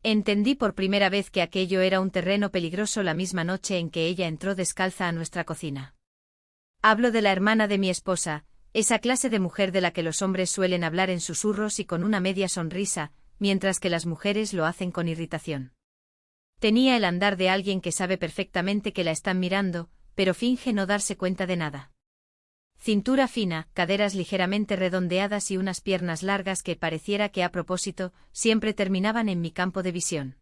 Entendí por primera vez que aquello era un terreno peligroso la misma noche en que ella entró descalza a nuestra cocina. Hablo de la hermana de mi esposa, esa clase de mujer de la que los hombres suelen hablar en susurros y con una media sonrisa, mientras que las mujeres lo hacen con irritación. Tenía el andar de alguien que sabe perfectamente que la están mirando, pero finge no darse cuenta de nada. Cintura fina, caderas ligeramente redondeadas y unas piernas largas que pareciera que a propósito, siempre terminaban en mi campo de visión.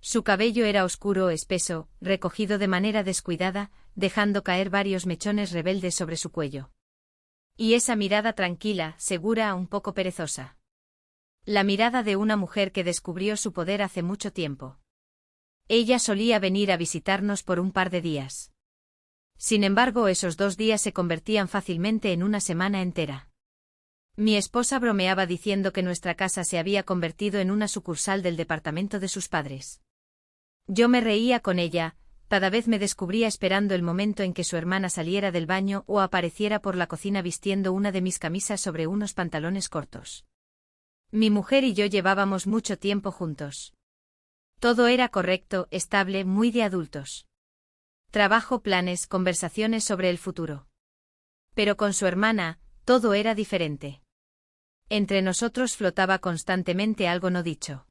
Su cabello era oscuro, espeso, recogido de manera descuidada, dejando caer varios mechones rebeldes sobre su cuello. Y esa mirada tranquila, segura, un poco perezosa. La mirada de una mujer que descubrió su poder hace mucho tiempo. Ella solía venir a visitarnos por un par de días. Sin embargo, esos 2 días se convertían fácilmente en una semana entera. Mi esposa bromeaba diciendo que nuestra casa se había convertido en una sucursal del departamento de sus padres. Yo me reía con ella, cada vez me descubría esperando el momento en que su hermana saliera del baño o apareciera por la cocina vistiendo una de mis camisas sobre unos pantalones cortos. Mi mujer y yo llevábamos mucho tiempo juntos. Todo era correcto, estable, muy de adultos. Trabajo, planes, conversaciones sobre el futuro. Pero con su hermana, todo era diferente. Entre nosotros flotaba constantemente algo no dicho.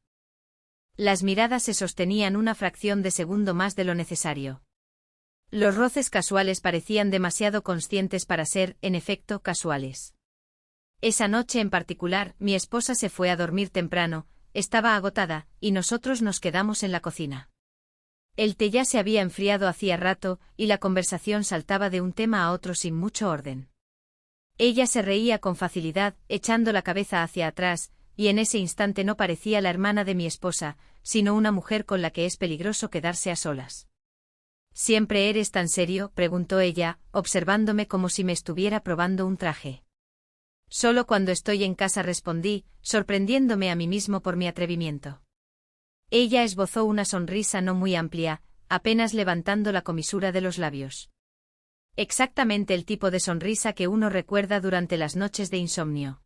Las miradas se sostenían una fracción de segundo más de lo necesario. Los roces casuales parecían demasiado conscientes para ser, en efecto, casuales. Esa noche en particular, mi esposa se fue a dormir temprano, estaba agotada, y nosotros nos quedamos en la cocina. El té ya se había enfriado hacía rato, y la conversación saltaba de un tema a otro sin mucho orden. Ella se reía con facilidad, echando la cabeza hacia atrás, y en ese instante no parecía la hermana de mi esposa, sino una mujer con la que es peligroso quedarse a solas. ¿Siempre eres tan serio?, preguntó ella, observándome como si me estuviera probando un traje. Solo cuando estoy en casa, respondí, sorprendiéndome a mí mismo por mi atrevimiento. Ella esbozó una sonrisa no muy amplia, apenas levantando la comisura de los labios. Exactamente el tipo de sonrisa que uno recuerda durante las noches de insomnio.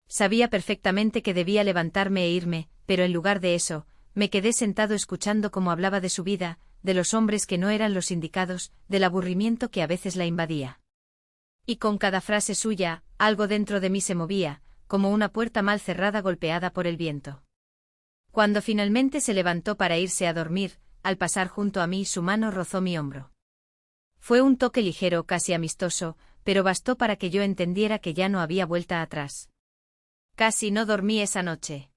Sabía perfectamente que debía levantarme e irme, pero en lugar de eso, me quedé sentado escuchando cómo hablaba de su vida, de los hombres que no eran los indicados, del aburrimiento que a veces la invadía. Y con cada frase suya, algo dentro de mí se movía, como una puerta mal cerrada golpeada por el viento. Cuando finalmente se levantó para irse a dormir, al pasar junto a mí su mano rozó mi hombro. Fue un toque ligero, casi amistoso, pero bastó para que yo entendiera que ya no había vuelta atrás. Casi no dormí esa noche.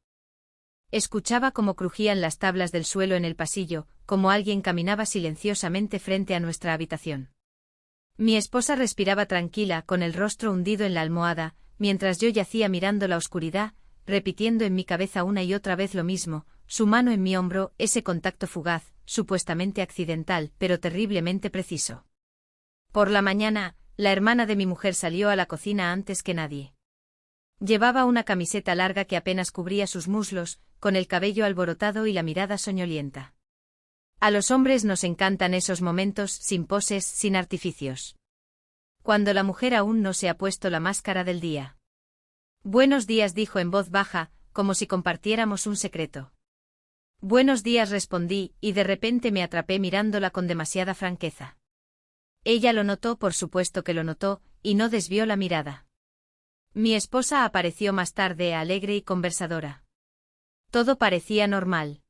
Escuchaba cómo crujían las tablas del suelo en el pasillo, como alguien caminaba silenciosamente frente a nuestra habitación. Mi esposa respiraba tranquila, con el rostro hundido en la almohada, mientras yo yacía mirando la oscuridad, repitiendo en mi cabeza una y otra vez lo mismo, su mano en mi hombro, ese contacto fugaz, supuestamente accidental, pero terriblemente preciso. Por la mañana, la hermana de mi mujer salió a la cocina antes que nadie. Llevaba una camiseta larga que apenas cubría sus muslos, con el cabello alborotado y la mirada soñolienta. A los hombres nos encantan esos momentos, sin poses, sin artificios. Cuando la mujer aún no se ha puesto la máscara del día. Buenos días, dijo en voz baja, como si compartiéramos un secreto. Buenos días, respondí, y de repente me atrapé mirándola con demasiada franqueza. Ella lo notó, por supuesto que lo notó, y no desvió la mirada. Mi esposa apareció más tarde, alegre y conversadora. Todo parecía normal.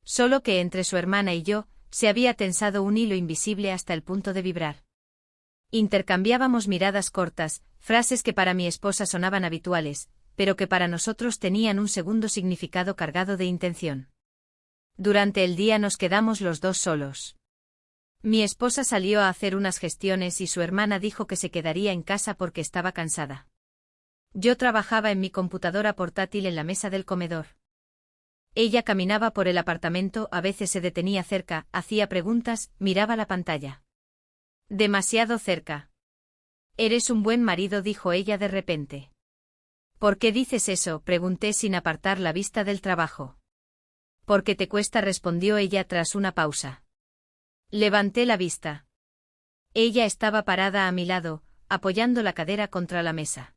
Solo que entre su hermana y yo, se había tensado un hilo invisible hasta el punto de vibrar. Intercambiábamos miradas cortas, frases que para mi esposa sonaban habituales, pero que para nosotros tenían un segundo significado cargado de intención. Durante el día nos quedamos los dos solos. Mi esposa salió a hacer unas gestiones y su hermana dijo que se quedaría en casa porque estaba cansada. Yo trabajaba en mi computadora portátil en la mesa del comedor. Ella caminaba por el apartamento, a veces se detenía cerca, hacía preguntas, miraba la pantalla. Demasiado cerca. Eres un buen marido, dijo ella de repente. ¿Por qué dices eso?, pregunté sin apartar la vista del trabajo. Porque te cuesta, respondió ella tras una pausa. Levanté la vista. Ella estaba parada a mi lado, apoyando la cadera contra la mesa.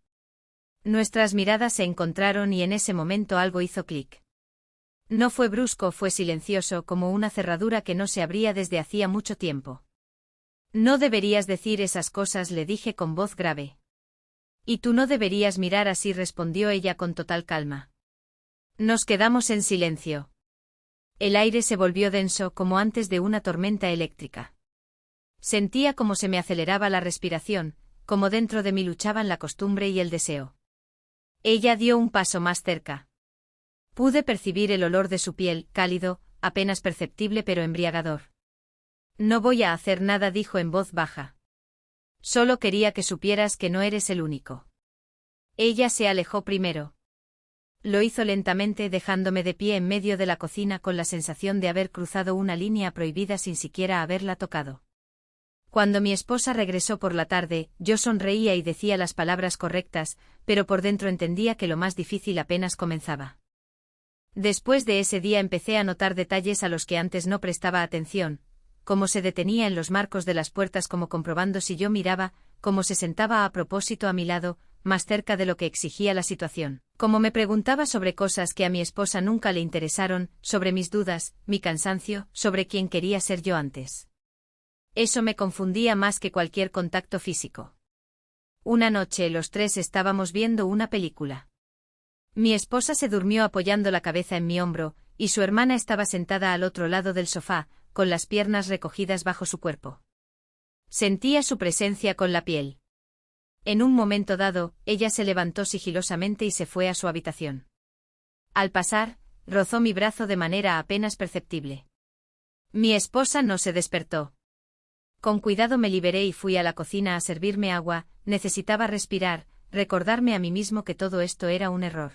Nuestras miradas se encontraron y en ese momento algo hizo clic. No fue brusco, fue silencioso, como una cerradura que no se abría desde hacía mucho tiempo. No deberías decir esas cosas, le dije con voz grave. Y tú no deberías mirar así, respondió ella con total calma. Nos quedamos en silencio. El aire se volvió denso, como antes de una tormenta eléctrica. Sentía como se me aceleraba la respiración, como dentro de mí luchaban la costumbre y el deseo. Ella dio un paso más cerca. Pude percibir el olor de su piel, cálido, apenas perceptible pero embriagador. No voy a hacer nada, dijo en voz baja. Solo quería que supieras que no eres el único. Ella se alejó primero. Lo hizo lentamente, dejándome de pie en medio de la cocina con la sensación de haber cruzado una línea prohibida sin siquiera haberla tocado. Cuando mi esposa regresó por la tarde, yo sonreía y decía las palabras correctas, pero por dentro entendía que lo más difícil apenas comenzaba. Después de ese día empecé a notar detalles a los que antes no prestaba atención, cómo se detenía en los marcos de las puertas como comprobando si yo miraba, cómo se sentaba a propósito a mi lado, más cerca de lo que exigía la situación, cómo me preguntaba sobre cosas que a mi esposa nunca le interesaron, sobre mis dudas, mi cansancio, sobre quién quería ser yo antes. Eso me confundía más que cualquier contacto físico. Una noche los tres estábamos viendo una película. Mi esposa se durmió apoyando la cabeza en mi hombro, y su hermana estaba sentada al otro lado del sofá, con las piernas recogidas bajo su cuerpo. Sentía su presencia con la piel. En un momento dado, ella se levantó sigilosamente y se fue a su habitación. Al pasar, rozó mi brazo de manera apenas perceptible. Mi esposa no se despertó. Con cuidado me liberé y fui a la cocina a servirme agua. Necesitaba respirar, recordarme a mí mismo que todo esto era un error.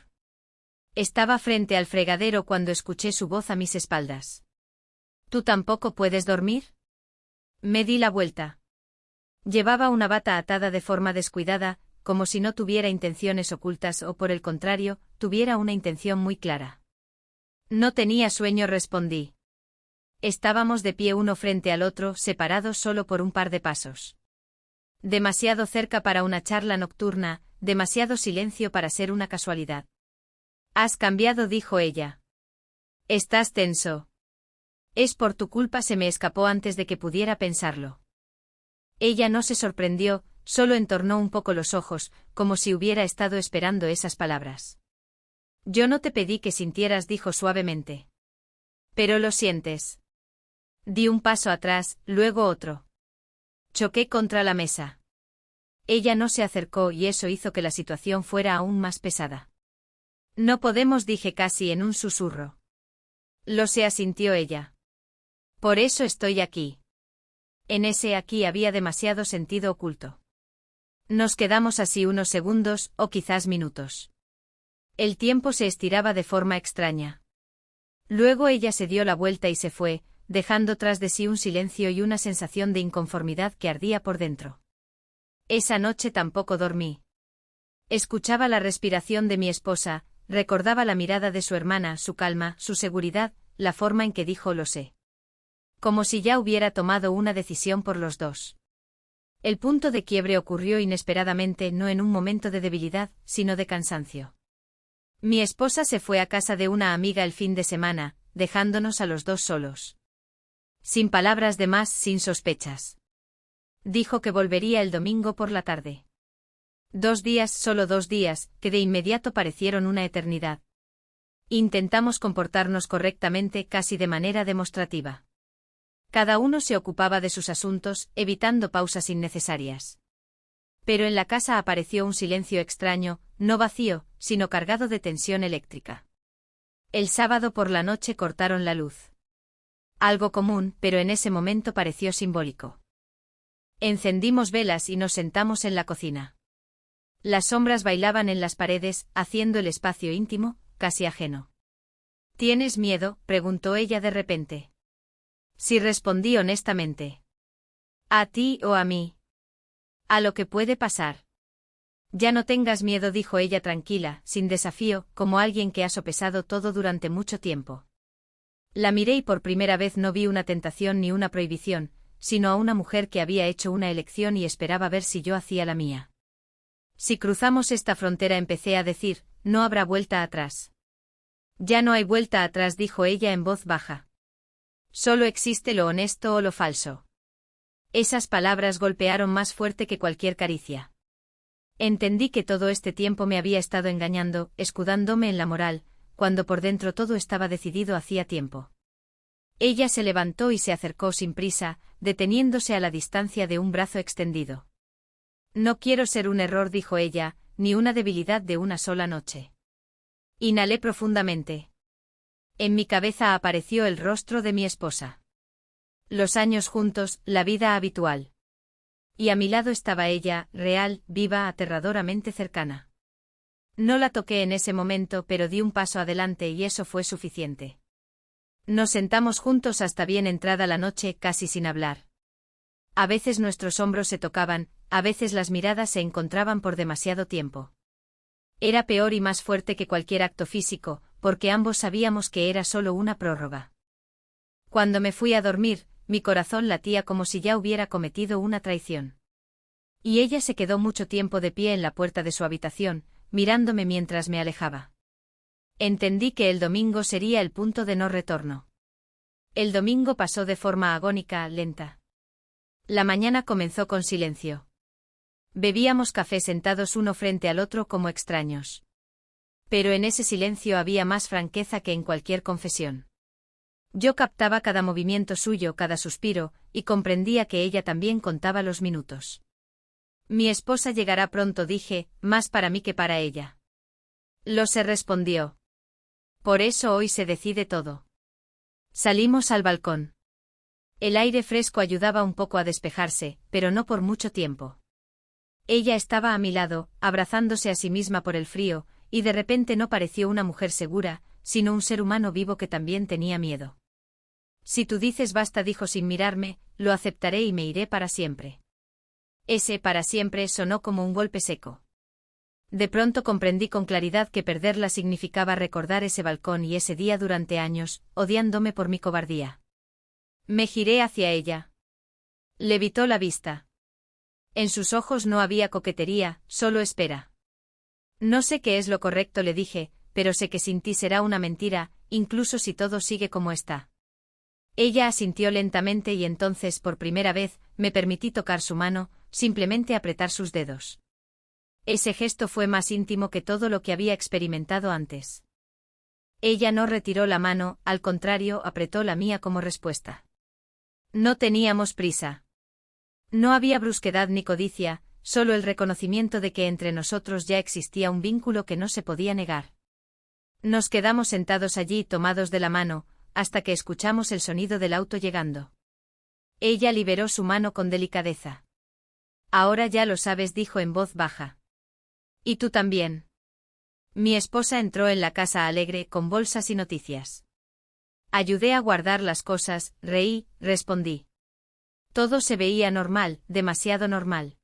Estaba frente al fregadero cuando escuché su voz a mis espaldas. ¿Tú tampoco puedes dormir? Me di la vuelta. Llevaba una bata atada de forma descuidada, como si no tuviera intenciones ocultas o por el contrario, tuviera una intención muy clara. No tenía sueño, respondí. Estábamos de pie uno frente al otro, separados solo por un par de pasos. Demasiado cerca para una charla nocturna, demasiado silencio para ser una casualidad. Has cambiado, dijo ella. Estás tenso. Es por tu culpa, se me escapó antes de que pudiera pensarlo. Ella no se sorprendió, solo entornó un poco los ojos, como si hubiera estado esperando esas palabras. Yo no te pedí que sintieras, dijo suavemente. Pero lo sientes. Di un paso atrás, luego otro. Choqué contra la mesa. Ella no se acercó y eso hizo que la situación fuera aún más pesada. No podemos, dije casi en un susurro. Lo sé, asintió ella. Por eso estoy aquí. En ese aquí había demasiado sentido oculto. Nos quedamos así unos segundos, o quizás minutos. El tiempo se estiraba de forma extraña. Luego ella se dio la vuelta y se fue, dejando tras de sí un silencio y una sensación de inconformidad que ardía por dentro. Esa noche tampoco dormí. Escuchaba la respiración de mi esposa, recordaba la mirada de su hermana, su calma, su seguridad, la forma en que dijo lo sé. Como si ya hubiera tomado una decisión por los dos. El punto de quiebre ocurrió inesperadamente, no en un momento de debilidad, sino de cansancio. Mi esposa se fue a casa de una amiga el fin de semana, dejándonos a los dos solos. Sin palabras de más, sin sospechas. Dijo que volvería el domingo por la tarde. 2 días, solo 2 días, que de inmediato parecieron una eternidad. Intentamos comportarnos correctamente, casi de manera demostrativa. Cada uno se ocupaba de sus asuntos, evitando pausas innecesarias. Pero en la casa apareció un silencio extraño, no vacío, sino cargado de tensión eléctrica. El sábado por la noche cortaron la luz. Algo común, pero en ese momento pareció simbólico. Encendimos velas y nos sentamos en la cocina. Las sombras bailaban en las paredes, haciendo el espacio íntimo, casi ajeno. ¿Tienes miedo?, preguntó ella de repente. Sí, respondí honestamente. ¿A ti o a mí? A lo que puede pasar. Ya no tengas miedo, dijo ella tranquila, sin desafío, como alguien que ha sopesado todo durante mucho tiempo. La miré y por primera vez no vi una tentación ni una prohibición, sino a una mujer que había hecho una elección y esperaba ver si yo hacía la mía. Si cruzamos esta frontera, empecé a decir, no habrá vuelta atrás. Ya no hay vuelta atrás, dijo ella en voz baja. Solo existe lo honesto o lo falso. Esas palabras golpearon más fuerte que cualquier caricia. Entendí que todo este tiempo me había estado engañando, escudándome en la moral, cuando por dentro todo estaba decidido hacía tiempo. Ella se levantó y se acercó sin prisa, deteniéndose a la distancia de un brazo extendido. No quiero ser un error, dijo ella, ni una debilidad de una sola noche. Inhalé profundamente. En mi cabeza apareció el rostro de mi esposa. Los años juntos, la vida habitual. Y a mi lado estaba ella, real, viva, aterradoramente cercana. No la toqué en ese momento, pero di un paso adelante y eso fue suficiente. Nos sentamos juntos hasta bien entrada la noche, casi sin hablar. A veces nuestros hombros se tocaban, a veces las miradas se encontraban por demasiado tiempo. Era peor y más fuerte que cualquier acto físico, porque ambos sabíamos que era solo una prórroga. Cuando me fui a dormir, mi corazón latía como si ya hubiera cometido una traición. Y ella se quedó mucho tiempo de pie en la puerta de su habitación, mirándome mientras me alejaba. Entendí que el domingo sería el punto de no retorno. El domingo pasó de forma agónica, lenta. La mañana comenzó con silencio. Bebíamos café sentados uno frente al otro como extraños. Pero en ese silencio había más franqueza que en cualquier confesión. Yo captaba cada movimiento suyo, cada suspiro, y comprendía que ella también contaba los minutos. Mi esposa llegará pronto, dije, más para mí que para ella. Lo sé, respondió. Por eso hoy se decide todo. Salimos al balcón. El aire fresco ayudaba un poco a despejarse, pero no por mucho tiempo. Ella estaba a mi lado, abrazándose a sí misma por el frío, y de repente no pareció una mujer segura, sino un ser humano vivo que también tenía miedo. Si tú dices basta, dijo sin mirarme, lo aceptaré y me iré para siempre. Ese para siempre sonó como un golpe seco. De pronto comprendí con claridad que perderla significaba recordar ese balcón y ese día durante años, odiándome por mi cobardía. Me giré hacia ella. Levitó la vista. En sus ojos no había coquetería, solo espera. No sé qué es lo correcto, le dije, pero sé que sin ti será una mentira, incluso si todo sigue como está. Ella asintió lentamente y entonces, por primera vez, me permití tocar su mano, simplemente apretar sus dedos. Ese gesto fue más íntimo que todo lo que había experimentado antes. Ella no retiró la mano, al contrario, apretó la mía como respuesta. No teníamos prisa. No había brusquedad ni codicia, solo el reconocimiento de que entre nosotros ya existía un vínculo que no se podía negar. Nos quedamos sentados allí tomados de la mano, hasta que escuchamos el sonido del auto llegando. Ella liberó su mano con delicadeza. Ahora ya lo sabes, dijo en voz baja. ¿Y tú también? Mi esposa entró en la casa alegre, con bolsas y noticias. Ayudé a guardar las cosas, reí, respondí. Todo se veía normal, demasiado normal.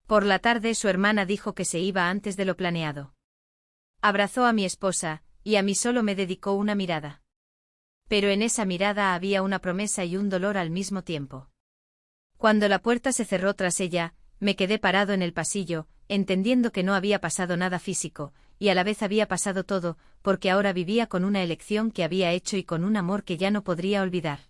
Por la tarde su hermana dijo que se iba antes de lo planeado. Abrazó a mi esposa, y a mí solo me dedicó una mirada. Pero en esa mirada había una promesa y un dolor al mismo tiempo. Cuando la puerta se cerró tras ella, me quedé parado en el pasillo, entendiendo que no había pasado nada físico, y a la vez había pasado todo, porque ahora vivía con una elección que había hecho y con un amor que ya no podría olvidar.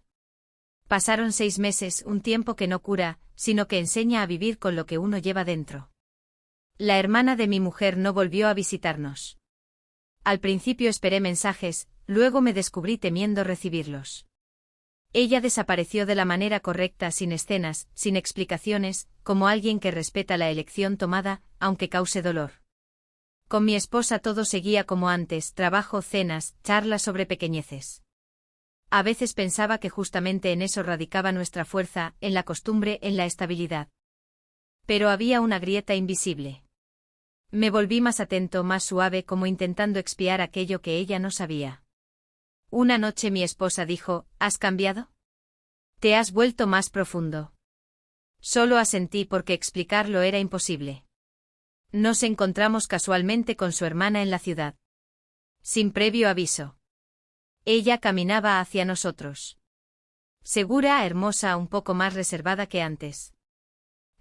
Pasaron 6 meses, un tiempo que no cura, sino que enseña a vivir con lo que uno lleva dentro. La hermana de mi mujer no volvió a visitarnos. Al principio esperé mensajes, luego me descubrí temiendo recibirlos. Ella desapareció de la manera correcta, sin escenas, sin explicaciones, como alguien que respeta la elección tomada, aunque cause dolor. Con mi esposa todo seguía como antes, trabajo, cenas, charlas sobre pequeñeces. A veces pensaba que justamente en eso radicaba nuestra fuerza, en la costumbre, en la estabilidad. Pero había una grieta invisible. Me volví más atento, más suave, como intentando expiar aquello que ella no sabía. Una noche mi esposa dijo, ¿has cambiado? Te has vuelto más profundo. Solo asentí porque explicarlo era imposible. Nos encontramos casualmente con su hermana en la ciudad. Sin previo aviso. Ella caminaba hacia nosotros. Segura, hermosa, un poco más reservada que antes.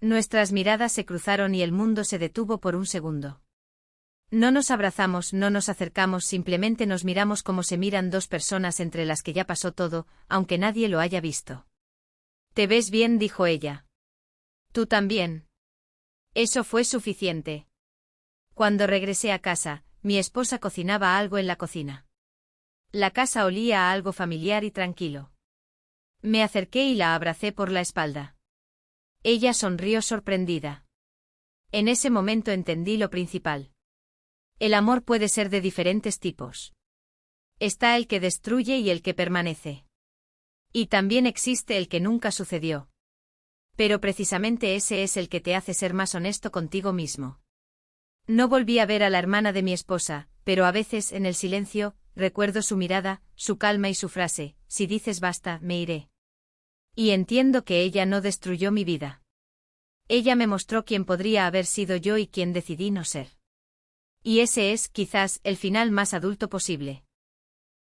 Nuestras miradas se cruzaron y el mundo se detuvo por un segundo. No nos abrazamos, no nos acercamos, simplemente nos miramos como se miran dos personas entre las que ya pasó todo, aunque nadie lo haya visto. «Te ves bien», dijo ella. «Tú también». Eso fue suficiente. Cuando regresé a casa, mi esposa cocinaba algo en la cocina. La casa olía a algo familiar y tranquilo. Me acerqué y la abracé por la espalda. Ella sonrió sorprendida. En ese momento entendí lo principal. El amor puede ser de diferentes tipos. Está el que destruye y el que permanece. Y también existe el que nunca sucedió. Pero precisamente ese es el que te hace ser más honesto contigo mismo. No volví a ver a la hermana de mi esposa, pero a veces, en el silencio, recuerdo su mirada, su calma y su frase: «Si dices basta, me iré». Y entiendo que ella no destruyó mi vida. Ella me mostró quién podría haber sido yo y quién decidí no ser. Y ese es, quizás, el final más adulto posible.